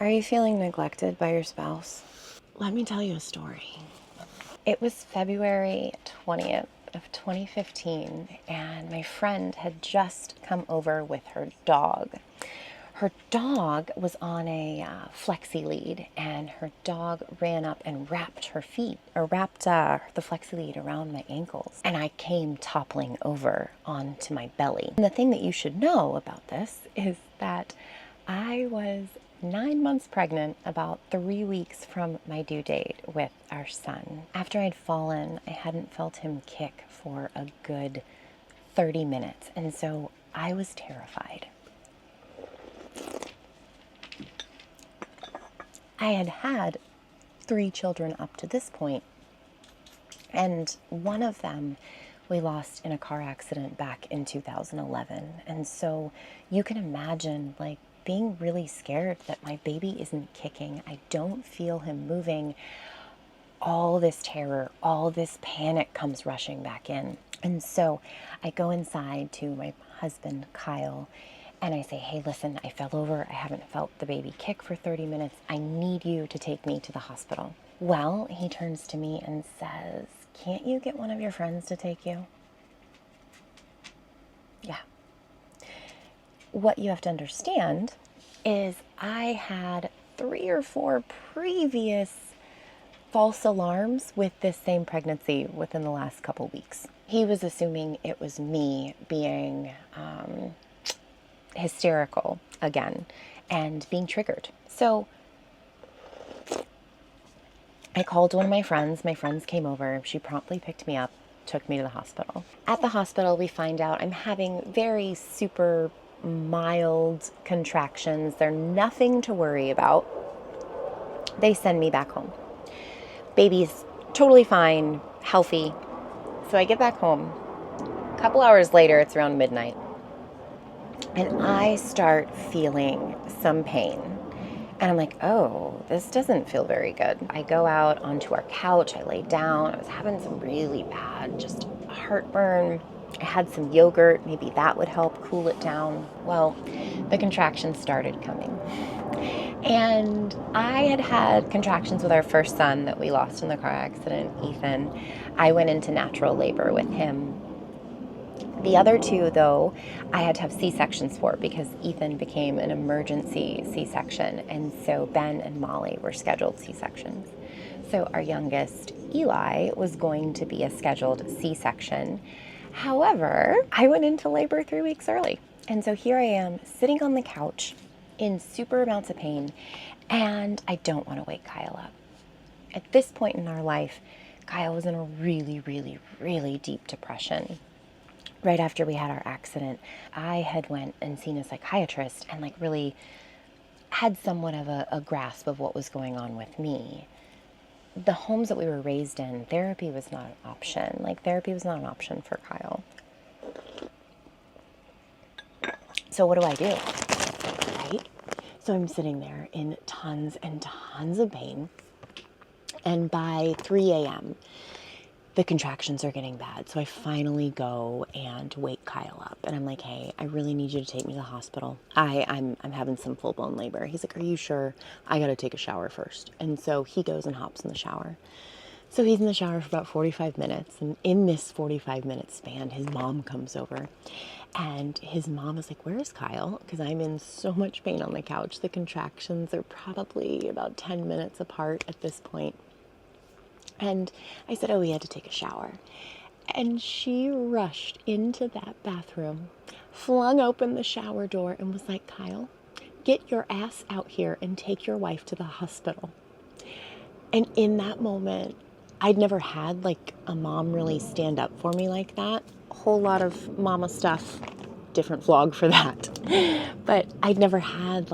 Are you feeling neglected by your spouse? Let me tell you a story. It was February 20th of 2015, and my friend had just come over with her dog. Her dog was on a flexi lead, and her dog ran up and wrapped the flexi lead around my ankles, and I came toppling over onto my belly. And the thing that you should know about this is that I was 9 months pregnant, about 3 weeks from my due date with our son. After I'd fallen, I hadn't felt him kick for a good 30 minutes, and so I was terrified. I had had 3 children up to this point, and one of them we lost in a car accident back in 2011. And so you can imagine, like, being really scared that my baby isn't kicking. I don't feel him moving. All this terror, all this panic comes rushing back in. And so I go inside to my husband, Kyle, and I say, hey, listen, I fell over. I haven't felt the baby kick for 30 minutes. I need you to take me to the hospital. Well, he turns to me and says, can't you get one of your friends to take you? Yeah. What you have to understand is I had 3 or 4 previous false alarms with this same pregnancy within the last couple weeks. He was assuming it was me being hysterical again and being triggered. So I called one of my friends. My friends came over. She promptly picked me up, took me to the hospital. At the hospital, we find out I'm having very super mild contractions. They're nothing to worry about. They send me back home. Baby's totally fine, healthy. So I get back home. A couple hours later, it's around midnight, and I start feeling some pain. And I'm like, oh, this doesn't feel very good. I go out onto our couch, I lay down. I was having some really bad, just heartburn. I had some yogurt, maybe that would help cool it down. Well, the contractions started coming. And I had had contractions with our first son that we lost in the car accident, Ethan. I went into natural labor with him. The other 2, though, I had to have C-sections for because Ethan became an emergency C-section, and so Ben and Molly were scheduled C-sections. So our youngest, Eli, was going to be a scheduled C-section. However, I went into labor 3 weeks early. And so here I am sitting on the couch in super amounts of pain, and I don't want to wake Kyle up. At this point in our life, Kyle was in a really, really, really deep depression. Right after we had our accident, I had went and seen a psychiatrist and really had somewhat of a grasp of what was going on with me. The homes that we were raised in, therapy was not an option. Therapy was not an option for Kyle. So what do? Right? So I'm sitting there in tons and tons of pain. And by 3 a.m., the contractions are getting bad. So I finally go and wake Kyle up. And I'm like, hey, I really need you to take me to the hospital. I'm having some full-blown labor. He's like, are you sure? I got to take a shower first. And so he goes and hops in the shower. So he's in the shower for about 45 minutes. And in this 45-minute span, his mom comes over. And his mom is like, where is Kyle? Because I'm in so much pain on the couch. The contractions are probably about 10 minutes apart at this point. And I said, oh, he had to take a shower. And she rushed into that bathroom, flung open the shower door, and was like, Kyle, get your ass out here and take your wife to the hospital. And in that moment, I'd never had a mom really stand up for me like that. A whole lot of mama stuff, different vlog for that. But I'd never had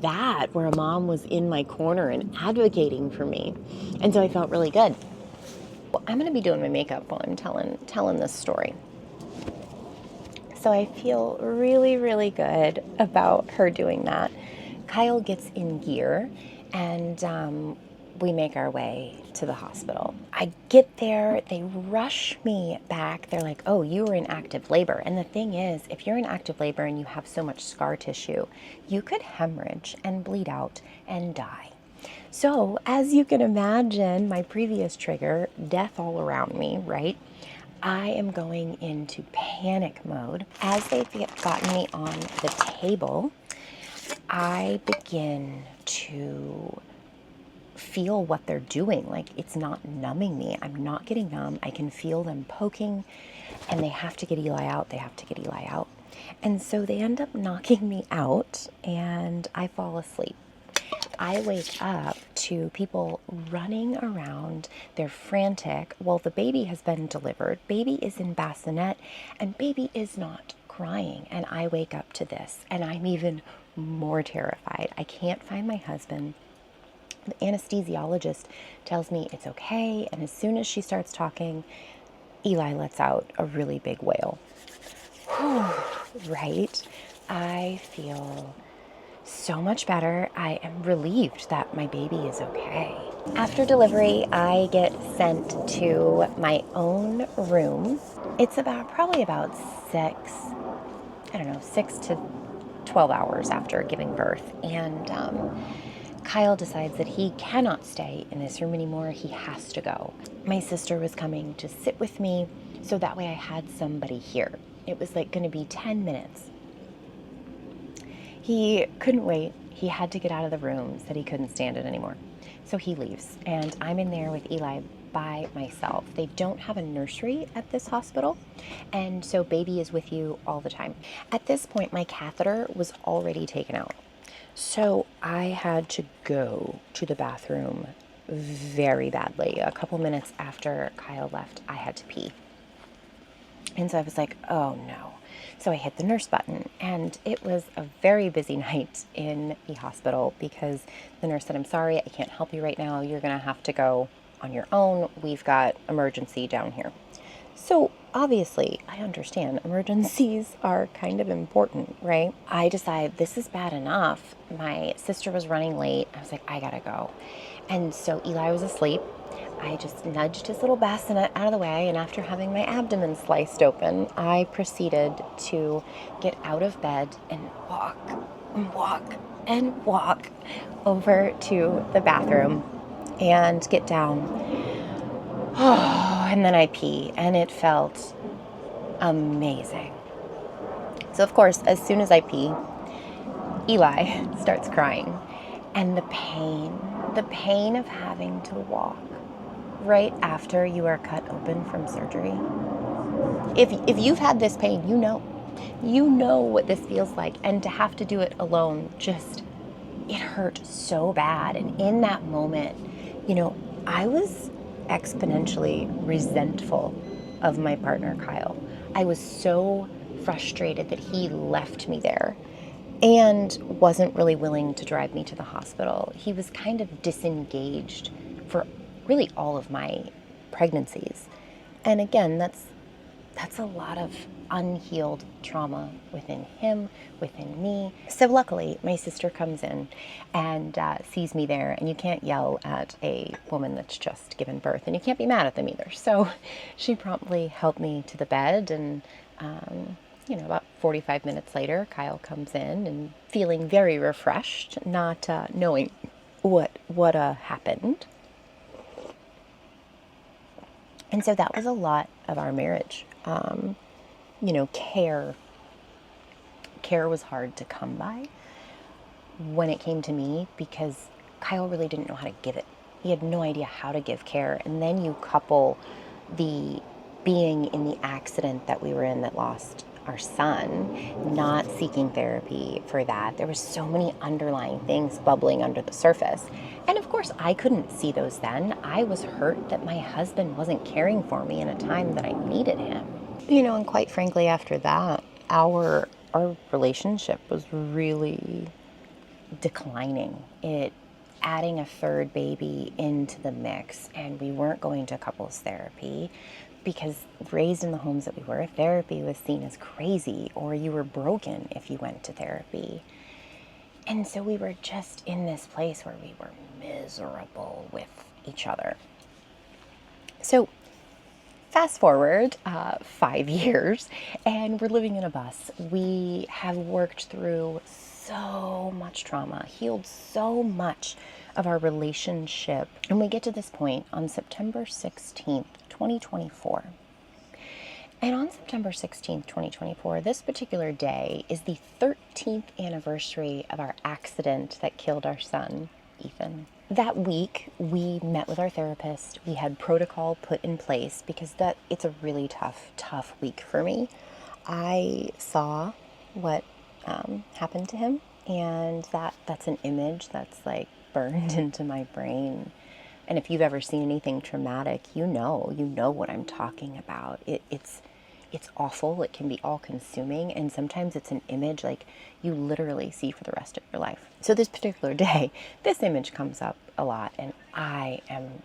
that where a mom was in my corner and advocating for me. And so I felt really good. Well, I'm going to be doing my makeup while I'm telling this story. So I feel really, really good about her doing that. Kyle gets in gear, and we make our way to the hospital. I get there, they rush me back. They're like, oh, you were in active labor. And the thing is, if you're in active labor and you have so much scar tissue, you could hemorrhage and bleed out and die. So, as you can imagine, my previous trigger, death all around me, right? I am going into panic mode. As they've gotten me on the table, I begin to feel what they're doing. Like, it's not numbing me. I'm not getting numb. I can feel them poking, and they have to get Eli out. They have to get Eli out. And so they end up knocking me out, and I fall asleep. I wake up to people running around. They're frantic. Well, the baby has been delivered. Baby is in bassinet, and baby is not crying. And I wake up to this, and I'm even more terrified. I can't find my husband. The anesthesiologist tells me it's okay, and as soon as she starts talking, Eli lets out a really big wail. Right? I feel so much better. I am relieved that my baby is okay. After delivery, I get sent to my own room. It's probably about 6 to 12 hours after giving birth. And Kyle decides that he cannot stay in this room anymore. He has to go. My sister was coming to sit with me, so that way I had somebody here. It was like going to be 10 minutes. He couldn't wait. He had to get out of the room, said he couldn't stand it anymore. So he leaves, and I'm in there with Eli by myself. They don't have a nursery at this hospital, and so baby is with you all the time. At this point, my catheter was already taken out. So I had to go to the bathroom very badly. A couple minutes after Kyle left, I had to pee. And so I was like, oh no. So I hit the nurse button, and it was a very busy night in the hospital because the nurse said, I'm sorry, I can't help you right now. You're going to have to go on your own. We've got emergency down here. So obviously, I understand emergencies are kind of important, right? I decide this is bad enough. My sister was running late. I was like, I gotta go. And so Eli was asleep. I just nudged his little bassinet out of the way, and after having my abdomen sliced open, I proceeded to get out of bed and walk over to the bathroom and get down. And then I pee, and it felt amazing. So of course, as soon as I pee, Eli starts crying. And the pain of having to walk right after you are cut open from surgery. If you've had this pain, you know what this feels like. And to have to do it alone, it hurt so bad. And in that moment, I was exponentially resentful of my partner, Kyle. I was so frustrated that he left me there and wasn't really willing to drive me to the hospital. He was kind of disengaged for really all of my pregnancies. And again, that's a lot of unhealed trauma within him, within me. So luckily, my sister comes in and sees me there, and you can't yell at a woman that's just given birth, and you can't be mad at them either. So she promptly helped me to the bed, and about 45 minutes later, Kyle comes in and feeling very refreshed, not knowing what happened. And so that was a lot of our marriage. Care was hard to come by when it came to me because Kyle really didn't know how to give it. He had no idea how to give care. And then you couple the being in the accident that we were in that lost our son, not seeking therapy for that. There were so many underlying things bubbling under the surface. And of course, I couldn't see those then. I was hurt that my husband wasn't caring for me in a time that I needed him. And quite frankly, after that, our relationship was really declining. Adding a third baby into the mix, and we weren't going to couples therapy because raised in the homes that we were, therapy was seen as crazy, or you were broken if you went to therapy. And so we were just in this place where we were miserable with each other. So fast forward 5 years, and we're living in a bus. We have worked through so much trauma, healed so much of our relationship. And we get to this point on September 16th, 2024. And on September 16th, 2024, this particular day is the 13th anniversary of our accident that killed our son, Ethan. That week, we met with our therapist. We had protocol put in place because it's a really tough week for me. I saw what happened to him, and that's an image that's like burned into my brain. And if you've ever seen anything traumatic, you know what I'm talking about. It's awful. It can be all-consuming, and sometimes it's an image like you literally see for the rest of your life. So this particular day, this image comes up a lot, and I am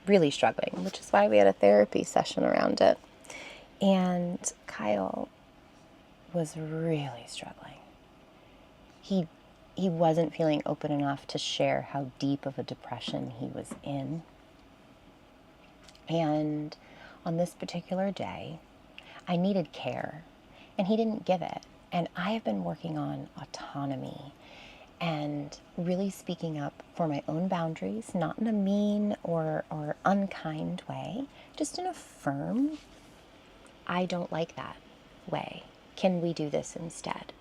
really struggling, which is why we had a therapy session around it. And Kyle was really struggling. He wasn't feeling open enough to share how deep of a depression he was in. And on this particular day, I needed care, and he didn't give it. And I have been working on autonomy and really speaking up for my own boundaries, not in a mean or unkind way, just in a firm, I don't like that way. Can we do this instead?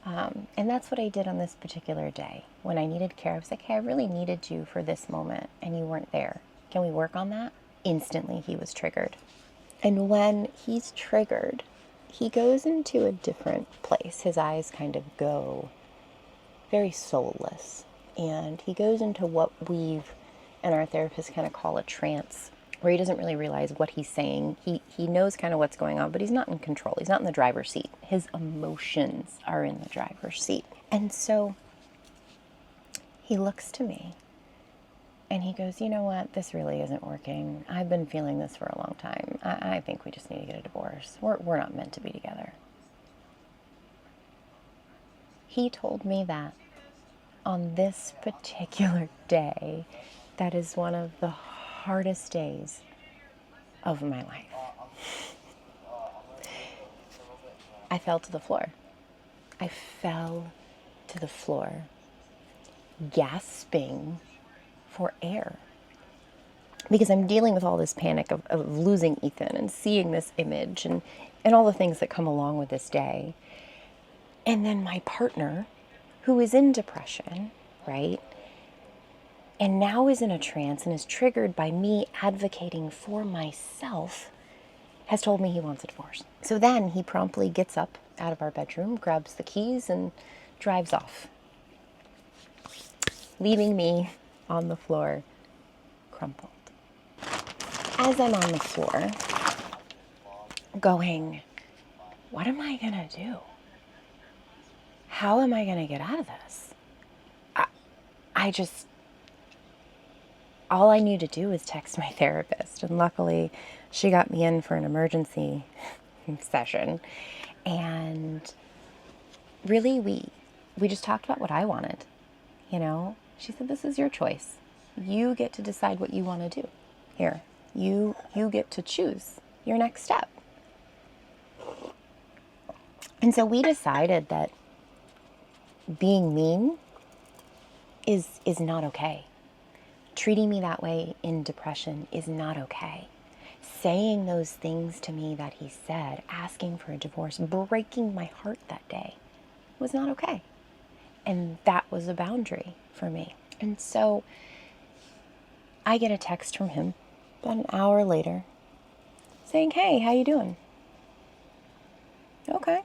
And that's what I did on this particular day. When I needed care, I was like, hey, I really needed you for this moment, and you weren't there. Can we work on that? Instantly, he was triggered. And when he's triggered, he goes into a different place. His eyes kind of go very soulless. And he goes into what we've and our therapist kind of call a trance, where he doesn't really realize what he's saying. He knows kind of what's going on, but he's not in control. He's not in the driver's seat. His emotions are in the driver's seat. And so he looks to me and he goes, you know what? This really isn't working. I've been feeling this for a long time. I think we just need to get a divorce. We're not meant to be together. He told me that on this particular day, that is one of the hardest days of my life. I fell to the floor. I fell to the floor, gasping for air. Because I'm dealing with all this panic of losing Ethan and seeing this image and all the things that come along with this day. And then my partner, who is in depression, right? And now is in a trance and is triggered by me advocating for myself, has told me he wants a divorce. So then he promptly gets up out of our bedroom, grabs the keys, and drives off, leaving me on the floor, crumpled. As I'm on the floor, going, what am I gonna do? How am I gonna get out of this? All I knew to do was text my therapist, and luckily she got me in for an emergency session. And really, we just talked about what I wanted. You know, she said, this is your choice. You get to decide what you want to do. Here, you get to choose your next step. And so we decided that being mean is not okay. Treating me that way in depression is not okay. Saying those things to me that he said, asking for a divorce, breaking my heart that day, was not okay. And that was a boundary for me. And so I get a text from him about an hour later saying, hey, how you doing? Okay.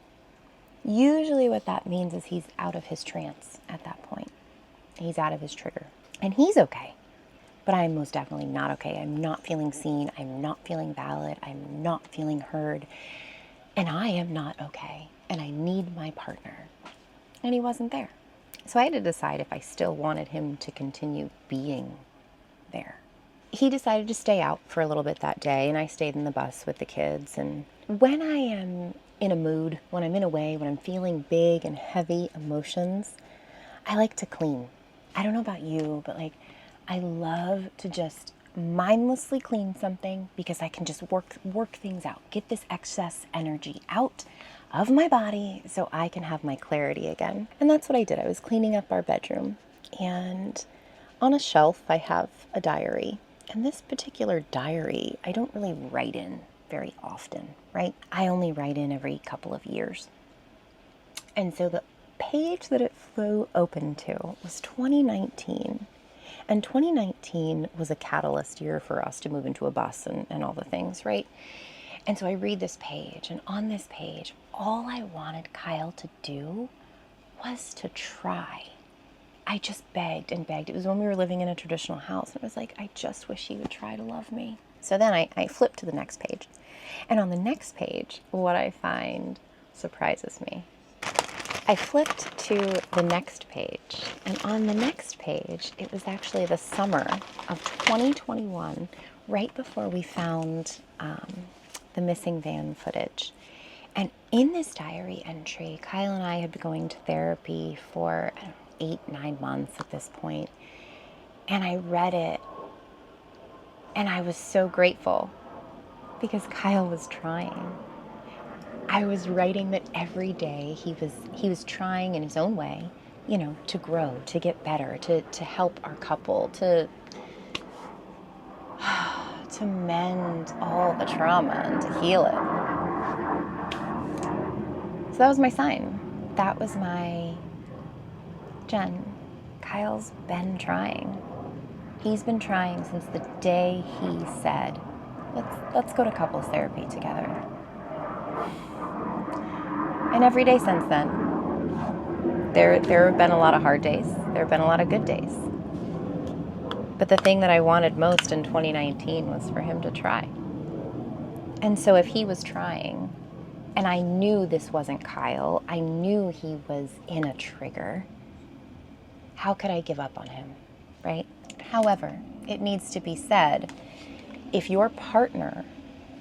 Usually what that means is he's out of his trance at that point. He's out of his trigger. And he's okay. But I'm most definitely not okay. I'm not feeling seen. I'm not feeling valid. I'm not feeling heard. And I am not okay. And I need my partner. And he wasn't there. So I had to decide if I still wanted him to continue being there. He decided to stay out for a little bit that day, and I stayed in the bus with the kids. And when I am in a mood, when I'm in a way, when I'm feeling big and heavy emotions, I like to clean. I don't know about you, but like I love to just mindlessly clean something because I can just work things out, get this excess energy out of my body so I can have my clarity again. And that's what I did. I was cleaning up our bedroom, and on a shelf I have a diary. And this particular diary, I don't really write in very often, right? I only write in every couple of years. And so the page that it flew open to was 2019. And 2019 was a catalyst year for us to move into a bus and all the things, right? And so I read this page, and on this page, all I wanted Kyle to do was to try. I just begged and begged. It was when we were living in a traditional house, and it was like, I just wish he would try to love me. So then I flipped to the next page. And on the next page, what I find surprises me. I flipped to the next page, and on the next page, it was actually the summer of 2021, right before we found the missing van footage. And in this diary entry, Kyle and I had been going to therapy for 8-9 months at this point, and I read it, and I was so grateful because Kyle was trying. I was writing that every day he was trying in his own way, you know, to grow, to get better, to help our couple, to mend all the trauma and to heal it. So that was my sign. That was my Jen. Kyle's been trying. He's been trying since the day he said, let's go to couples therapy together. And every day since then, there have been a lot of hard days. There have been a lot of good days. But the thing that I wanted most in 2019 was for him to try. And so if he was trying, and I knew this wasn't Kyle, I knew he was in a trigger, how could I give up on him, right? However, it needs to be said, if your partner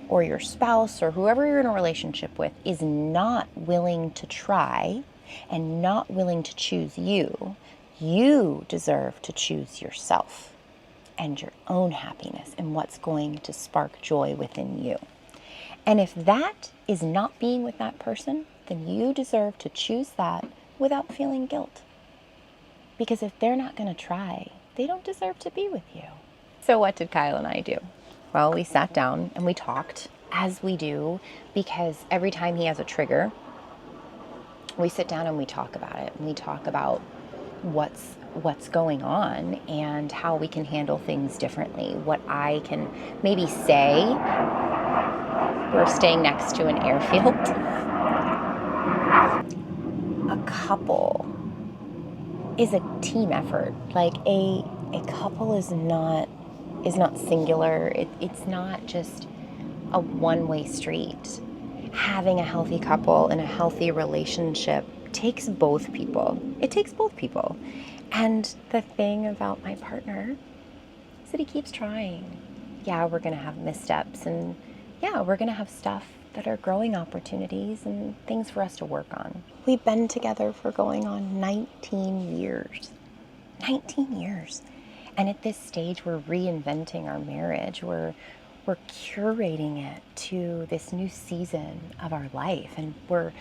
or your spouse or whoever you're in a relationship with is not willing to try and not willing to choose you, you deserve to choose yourself and your own happiness and what's going to spark joy within you. And if that is not being with that person, then you deserve to choose that without feeling guilt. Because if they're not going to try, they don't deserve to be with you. So what did Kyle and I do? Well, we sat down and we talked, as we do, because every time he has a trigger, we sit down and we talk about it. And we talk about what's going on and how we can handle things differently. What I can maybe say. We're staying next to an airfield. A couple is a team effort. Like a couple is not singular. It's not just a one-way street. Having a healthy couple and a healthy relationship takes both people. It takes both people. And the thing about my partner is that he keeps trying. Yeah, we're going to have missteps, and yeah, we're going to have stuff that are growing opportunities and things for us to work on. We've been together for going on 19 years. 19 years. And at this stage, we're reinventing our marriage. We're curating it to this new season of our life. And we're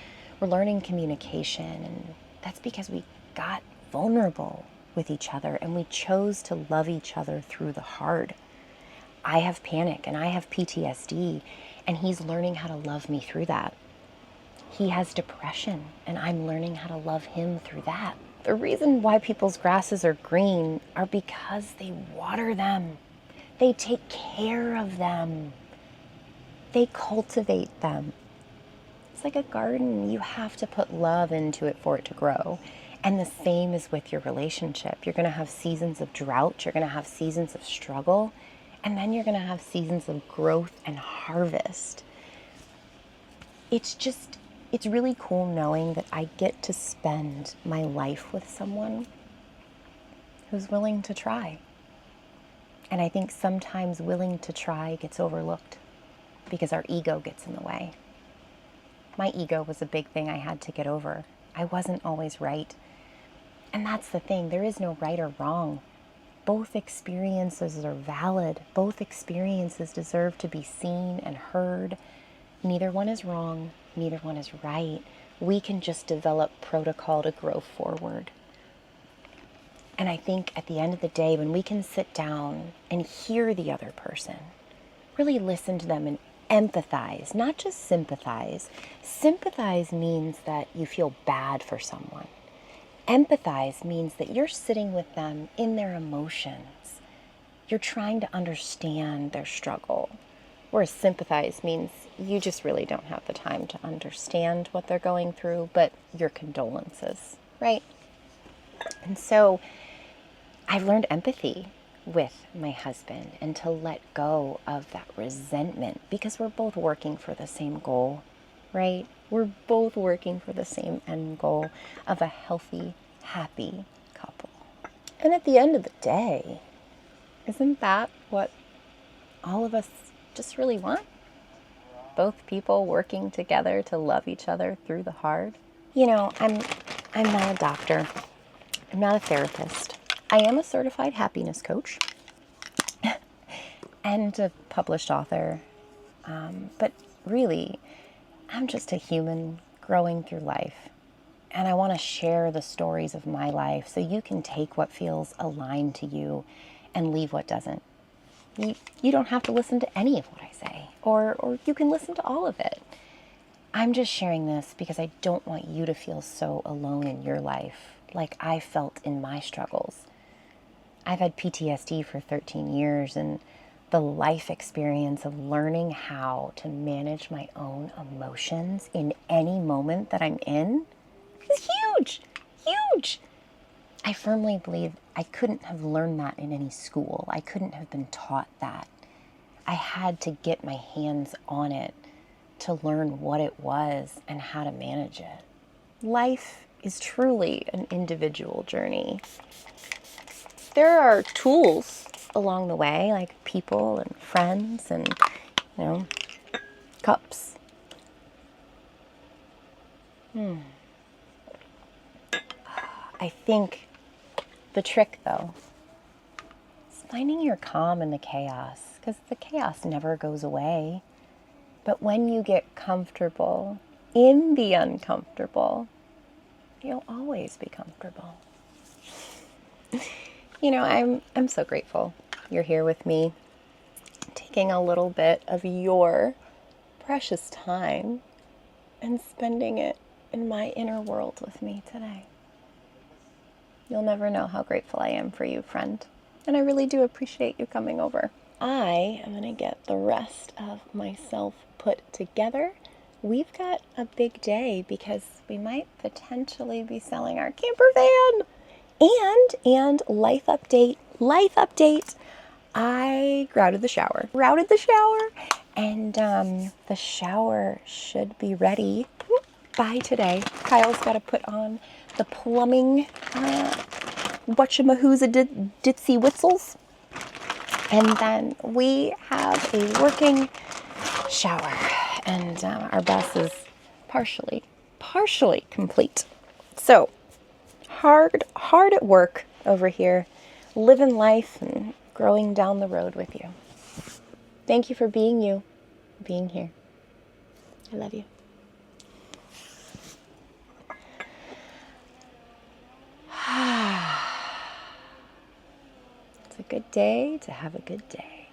learning communication. And that's because we got vulnerable with each other and we chose to love each other through the hard. I have panic and I have PTSD, and he's learning how to love me through that. He has depression, and I'm learning how to love him through that. The reason why people's grasses are green are because they water them. They take care of them. They cultivate them. It's like a garden. You have to put love into it for it to grow. And the same is with your relationship. You're going to have seasons of drought. You're going to have seasons of struggle. And then you're going to have seasons of growth and harvest. It's really cool knowing that I get to spend my life with someone who's willing to try. And I think sometimes willing to try gets overlooked because our ego gets in the way. My ego was a big thing I had to get over. I wasn't always right. And that's the thing. There is no right or wrong. Both experiences are valid. Both experiences deserve to be seen and heard. Neither one is wrong. Neither one is right. We can just develop protocol to grow forward. And I think at the end of the day, when we can sit down and hear the other person, really listen to them and empathize, not just sympathize. Sympathize means that you feel bad for someone. Empathize means that you're sitting with them in their emotions. You're trying to understand their struggle. Whereas sympathize means you just really don't have the time to understand what they're going through, but your condolences, right? And so I've learned empathy with my husband and to let go of that resentment because we're both working for the same goal, right? We're both working for the same end goal of a healthy, happy couple. And at the end of the day, isn't that what all of us just really want? Both people working together to love each other through the hard. You know, I'm not a doctor. I'm not a therapist. I am a certified happiness coach and a published author. But really, I'm just a human growing through life. And I want to share the stories of my life so you can take what feels aligned to you and leave what doesn't. You don't have to listen to any of what I say, or you can listen to all of it. I'm just sharing this because I don't want you to feel so alone in your life like I felt in my struggles. I've had PTSD for 13 years, and the life experience of learning how to manage my own emotions in any moment that I'm in is huge, huge. I firmly believe I couldn't have learned that in any school. I couldn't have been taught that. I had to get my hands on it to learn what it was and how to manage it. Life is truly an individual journey. There are tools along the way, like people and friends and, cups. I think the trick, though, is finding your calm in the chaos, because the chaos never goes away. But when you get comfortable in the uncomfortable, you'll always be comfortable. I'm so grateful you're here with me, taking a little bit of your precious time and spending it in my inner world with me today. You'll never know how grateful I am for you, friend. And I really do appreciate you coming over. I am going to get the rest of myself put together. We've got a big day because we might potentially be selling our camper van. And life update. I routed the shower, and the shower should be ready by today. Kyle's got to put on the plumbing, whatchamahooza ditsy whistles, and then we have a working shower, and our bus is partially complete. So hard at work over here, living life and growing down the road with you. Thank you for being you, being here. I love you. It's a good day to have a good day.